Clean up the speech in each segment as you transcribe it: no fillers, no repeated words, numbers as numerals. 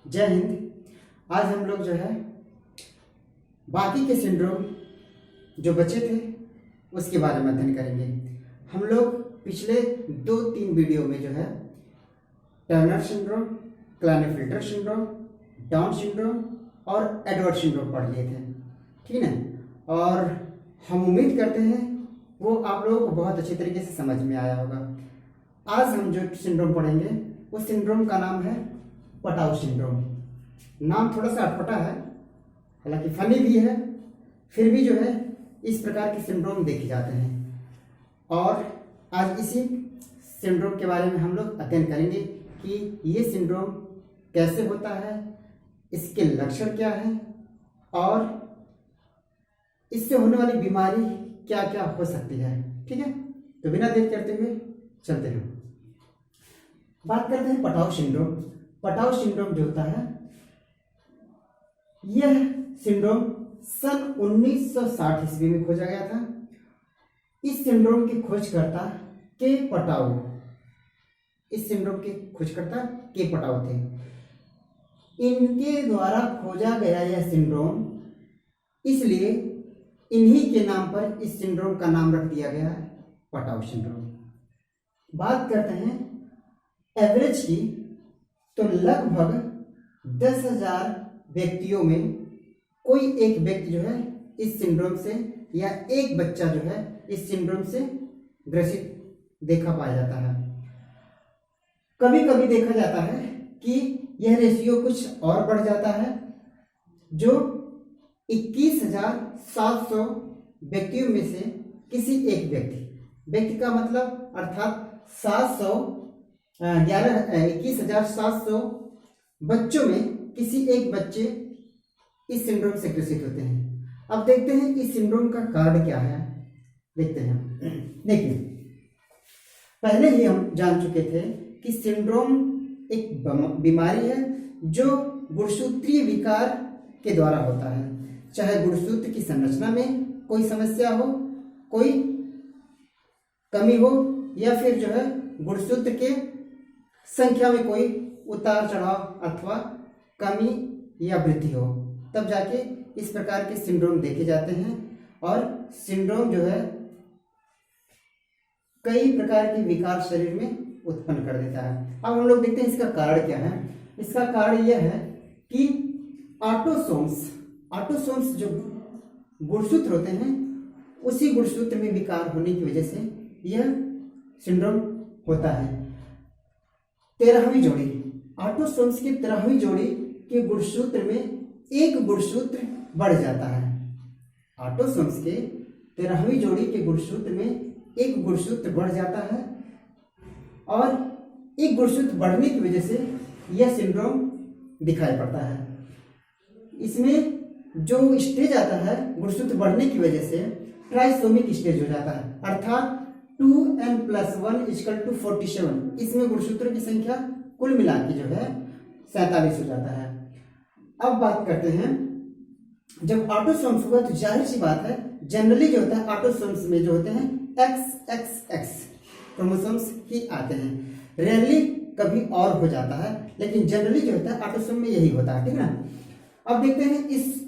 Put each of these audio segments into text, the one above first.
जय हिंद। आज हम लोग जो है बाकी के सिंड्रोम जो बचे थे उसके बारे में अध्ययन करेंगे। हम लोग पिछले 2-3 वीडियो में जो है Turner syndrome, Klinefelter syndrome, Down syndrome और एडवर्ड सिंड्रोम पढ़ लिए थे, ठीक है। और हम उम्मीद करते हैं वो आप लोगों को बहुत अच्छी तरीके से समझ में आया होगा। आज हम जो सिंड्रोम पढ़ेंगे उस सिंड्रोम का नाम है पटाउ सिंड्रोम। नाम थोड़ा सा अटपटा है, हालांकि फनी भी है, फिर भी जो है इस प्रकार के सिंड्रोम देखे जाते हैं। और आज इसी सिंड्रोम के बारे में हम लोग अध्ययन करेंगे कि ये सिंड्रोम कैसे होता है, इसके लक्षण क्या हैं और इससे होने वाली बीमारी क्या क्या हो सकती है, ठीक है। तो बिना देर करते हुए चलते हैं, बात करते हैं पटाउ सिंड्रोम। पटाउ सिंड्रोम जो होता है यह सिंड्रोम सन 1960 ईस्वी में खोजा गया था। इस सिंड्रोम के खोजकर्ता के पटाउ, इस सिंड्रोम के खोजकर्ता के पटाउ थे। इनके द्वारा खोजा गया यह सिंड्रोम, इसलिए इन्हीं के नाम पर इस सिंड्रोम का नाम रख दिया गया है पटाउ सिंड्रोम। बात करते हैं एवरेज की, तो लगभग 10,000 व्यक्तियों में कोई एक व्यक्ति जो है इस सिंड्रोम से, या एक बच्चा जो है इस सिंड्रोम से ग्रसित देखा पाया जाता है। कभी कभी देखा जाता है कि यह रेशियो कुछ और बढ़ जाता है, जो 21,700 व्यक्तियों में से किसी एक व्यक्ति का मतलब अर्थात 21,700 बच्चों में किसी एक बच्चे इस सिंड्रोम से ग्रसित होते हैं। अब देखते हैं इस सिंड्रोम का कारण क्या है, देखते हैं। देखिए, पहले ही हम जान चुके थे कि सिंड्रोम एक बीमारी है जो गुणसूत्रीय विकार के द्वारा होता है। चाहे गुणसूत्र की संरचना में कोई समस्या हो, कोई कमी हो, या फिर जो है गुणसूत्र के संख्या में कोई उतार चढ़ाव अथवा कमी या वृद्धि हो, तब जाके इस प्रकार के सिंड्रोम देखे जाते हैं। और सिंड्रोम जो है कई प्रकार के विकार शरीर में उत्पन्न कर देता है। अब हम लोग देखते हैं इसका कारण क्या है। इसका कारण यह है कि ऑटोसोम्स जो गुणसूत्र होते हैं, उसी गुणसूत्र में विकार होने की वजह से यह सिंड्रोम होता है। 13वीं जोड़ी, ऑटोसोम्स की 13वीं जोड़ी के गुणसूत्र में एक गुणसूत्र बढ़ जाता है। ऑटोसोम्स के 13वीं जोड़ी के गुणसूत्र में एक गुणसूत्र बढ़ जाता है, और एक गुणसूत्र बढ़ने की वजह से यह सिंड्रोम दिखाई पड़ता है। इसमें जो स्टेज आता है गुणसूत्र बढ़ने की वजह से, ट्राइसोमिक स्टेज हो जाता है, अर्थात 2n+1 = 47। इसमें गुणसूत्रों की संख्या कुल मिला के जो है 47 हो जाता है। अब बात करते हैं, जब ऑटोसोम्स हुआ तो जाहिर सी बात है, जनरली जो होता है ऑटोसोम्स में जो होते हैं XXX क्रोमोसोम्स ही आते हैं। रेयरली कभी और हो जाता है, लेकिन जनरली जो होता है ऑटोसोम में यही होता है, ठीक है ना। अब देखते हैं इस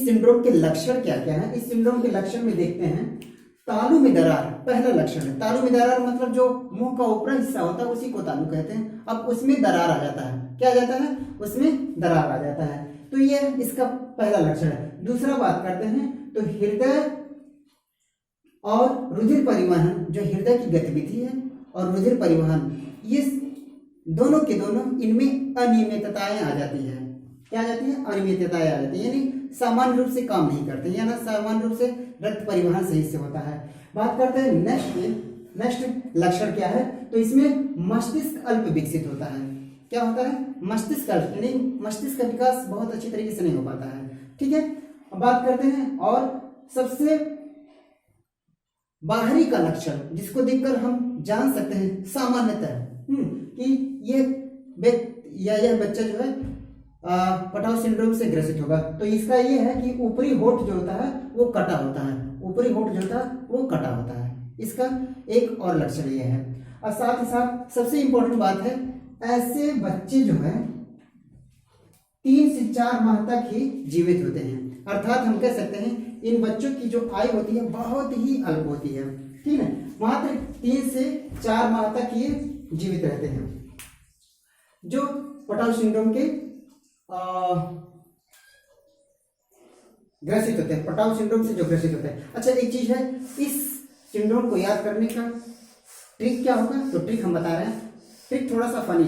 सिंड्रोम के लक्षण क्या क्या है। इस सिंड्रोम के लक्षण में देखते हैं, तालू में दरार पहला लक्षण है। तालू में दरार मतलब जो मुंह का ऊपरी हिस्सा होता है उसी को तालू कहते हैं। अब उसमें दरार आ जाता है, क्या आ जाता है, उसमें दरार आ जाता है, तो यह इसका पहला लक्षण है। दूसरा बात करते हैं तो हृदय और रुधिर परिवहन, जो हृदय की गतिविधि है और रुधिर परिवहन, ये दोनों के दोनों इनमें अनियमितताएं आ जाती है। क्या आ जाती है, अनियमितताएं आ जाती है, यानी सामान्य रूप से काम नहीं करते, या ना सामान्य रूप से रक्त परिवहन सही से होता है। बात करते हैं नेक्स्ट लक्षण क्या है, तो इसमें मस्तिष्क अल्प विकसित होता है। क्या होता है, मस्तिष्क अल्प, यानी मस्तिष्क का विकास बहुत अच्छी तरीके से नहीं हो पाता है, ठीक है। अब बात करते हैं, और सबसे बाहरी का लक्षण जिसको देखकर हम जान सकते हैं सामान्यतः कि यह बच्चा जो है पटाउ सिंड्रोम से ग्रसित होगा, तो इसका ये है कि ऊपरी होठ जो होता है वो कटा होता है, ऊपरी होठ जो होता है वो कटा होता है। इसका एक और लक्षण ये है। और साथ ही साथ सबसे इंपॉर्टेंट बात है, ऐसे बच्चे जो है 3 से 4 माह तक ही जीवित होते हैं। अर्थात हम कह सकते हैं इन बच्चों की जो आयु होती है बहुत ही अल्प होती है, ठीक है, मात्र 3 से 4 माह तक ये जीवित रहते हैं। जो पटाउ सिंड्रोम के ग्रसित होते हैं, पटाउ सिंड्रोम से जो ग्रसित होते हैं। अच्छा, एक चीज है, इस सिंड्रोम को याद करने का ट्रिक क्या होगा? तो ट्रिक हम बता रहे हैं, ट्रिक थोड़ा सा फनी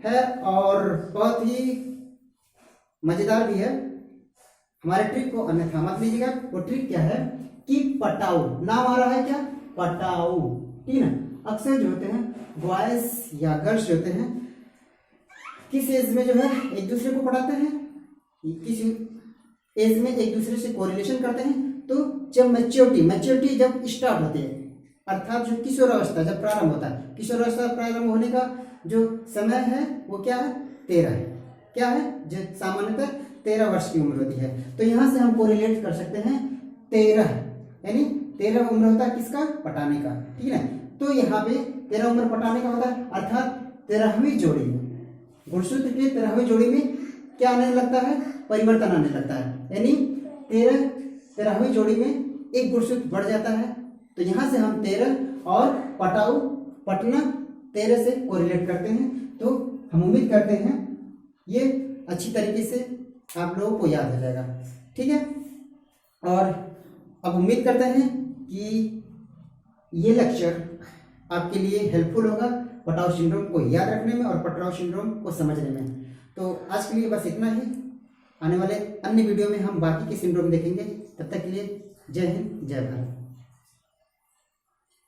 है और बहुत ही मजेदार भी है। हमारे ट्रिक को अन्यथा मत लीजिएगा। वो ट्रिक क्या है कि पटाउ, नाम आ रहा है क्या? पटाउ, ठीक है ना। अक्सर जो होते हैं बॉयज या गर्ल्स होते हैं किस एज में जो है एक दूसरे को पढ़ाते हैं, किस एज में एक दूसरे से कोरिलेशन करते हैं। तो जब मैच्योरिटी जब स्टार्ट होती है, अर्थात जो किशोरावस्था जब प्रारंभ होता है, किशोरावस्था प्रारंभ होने का जो समय है वो क्या है? 13 है। क्या है? जो सामान्यतः 13 वर्ष की उम्र होती है। तो यहां से हम कोरिलेट कर सकते हैं 13, यानी 13 उम्र होता है किसका? पटाने का, ठीक है। तो यहाँ पे 13 उम्र पटाने का होता है, अर्थात 13वीं जोड़ी में, गुणसूत्र की 13वीं जोड़ी में क्या आने लगता है? परिवर्तन आने लगता है, यानी 13वीं जोड़ी में एक गुणसूत्र बढ़ जाता है। तो यहां से हम 13 और पटाऊ पटना 13 से कोरिलेट करते हैं। तो हम उम्मीद करते हैं ये अच्छी तरीके से आप लोगों को याद हो जाएगा, ठीक है। और अब उम्मीद करते हैं कि ये लेक्चर आपके लिए हेल्पफुल होगा पटाउ सिंड्रोम को याद रखने में और पटाउ सिंड्रोम को समझने में। तो आज के लिए बस इतना ही। आने वाले अन्य वीडियो में हम बाकी के सिंड्रोम देखेंगे। तब तक के लिए जय हिंद, जय भारत।